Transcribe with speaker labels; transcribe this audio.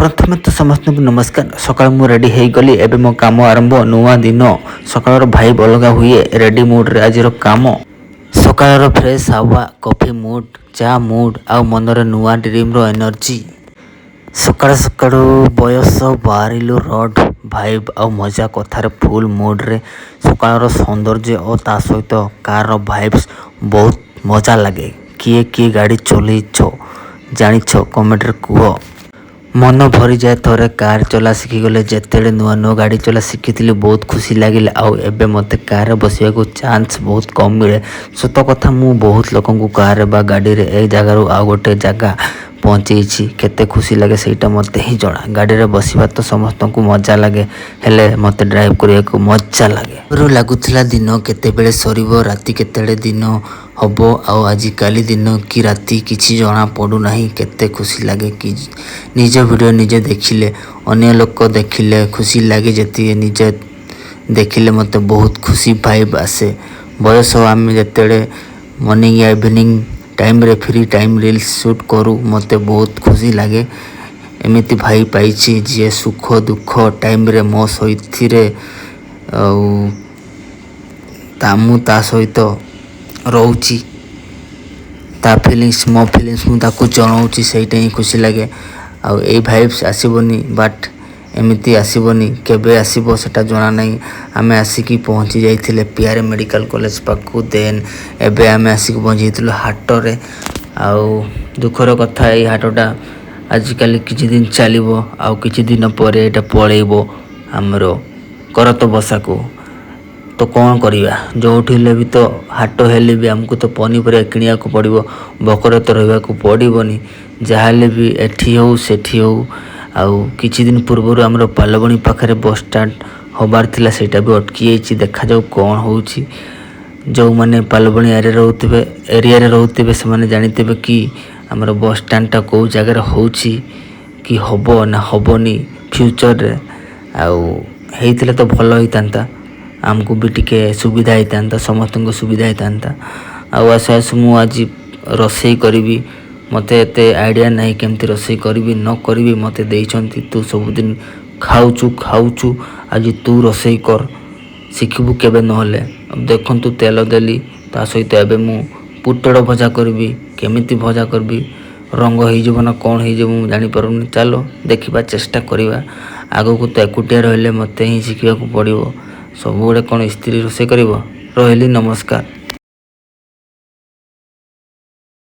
Speaker 1: प्रथमे तो समस्त को नमस्कार। सकाळ मु रेडी हो गली एबे मो काम आरंभ नुआ दिन सकाळ भाई अलगा हुए रेडी मूड रे आज काम सकाळ फ्रेश हवा कॉफी मूड चा मूड आ मनर नुआ ड्रीम रो एनर्जी सकाळ सकाळ बयस बाहरिलु रड भाइब आ मजा कथार फुल मूड रे सकाळ सौंदर्य और ता सहित कार रो भाइब्स बहुत मजा लगे। किए किए गाड़ी चलैछ जानिछ कमेंट रे कुह मन भरी जाए। थोड़े कार चला शिखी गले जिते नुआ नुआ गाड़ी चला शिखी बहुत खुशी लगे। आबे मत कार बसवा को चांस बहुत कम मिले। सत कथा मु बहुत लोक कार बा गाड़ी रे एक जगार आ गोटे जगह पहुँची केते खुशी लगे ସେଇଟା मत ही जना। गाड़ी रे बसवा तो समस्त को मजा लगे हेले मत ड्राइव करिया को मजा लगे। लगुला दिन केतेबेले सरीबो राति केतेबेले दिन हबो आज काली दिन कि राति किछि जना पड़ू नाही। केते खुशी लगे कि निज वीडियो निजे देखिले अन्य लोक देखिले खुशी लगे। जति निजे देखिले मत बहुत खुशी भाइब आसे। बयस आम जिते मॉर्निंग या इवनिंग टाइम रे फ्री टाइम रील्स शूट करूँ मत बहुत खुशी लगे। एमती भाई पाई जी सुख दुख टाइम रे मो सहित ता सहित रोची ता फीलिंग्स मो फीलिंग्स मुझे जनाऊँगी सहीटा ही खुशी लगे। आउ ए भाइब्स आसबनी बाट एमती आसबनी केबे आसब सेटा जना नहीं। आम आसिकी पहुँची जाइए पीआर मेडिकल कॉलेज पाखु देन एबे आम आसिक पहुँची हाटरे। आउ दुखर कथा ये हाटटा आजिकल किछि दिन चलिबो आउ किछि दिन पर एटा पळेइबो हमरो करत बसा को। तो कौन करिया जोठी ले भी तो हाट हेले भी हमको तो पनीपरिया किनिया को पड़िबो बकरे तो रहबा को पड़िबोनी। जहाले भी एठी हो सेठी हो आउ किछि दिन पूर्व हमरो पालबणी पाखरे बस स्टैंड होबार थिला सेटा भी अटकी जाइछि। देखा जाऊ कौन होउछि। जो माने पालबणी एरिया रे रहउथिबे से माने जानिथिबे कि हमर बस स्टैंड टा को जगह होउछि कि हबो ना हबोनी फ्यूचर रे। आउ हेइतिले तो भलो होइतांता आमको भी टिके सुविधा होता समस्त को सुविधा होता। आउ आस मु आज रोसई करी मत एत आइडिया नहीं केमती रोसई करी न करी मत देइछंती। तू सबुदिन खाऊचु आज तू रोसई कर शिखबू केबे नहले। अब देखंतु तेल देली ता सहित एबे मु पुटड़ भजा करी केमिति भजा करी रंग हो ना कौन हो जानी पारुनी। चलो देखा चेष्टा करवा आगो को तो एकुटिया रहिले मत ही शिखा पड़ो। सब गुड़े कौन स्त्री रोषे कर। रही नमस्कार।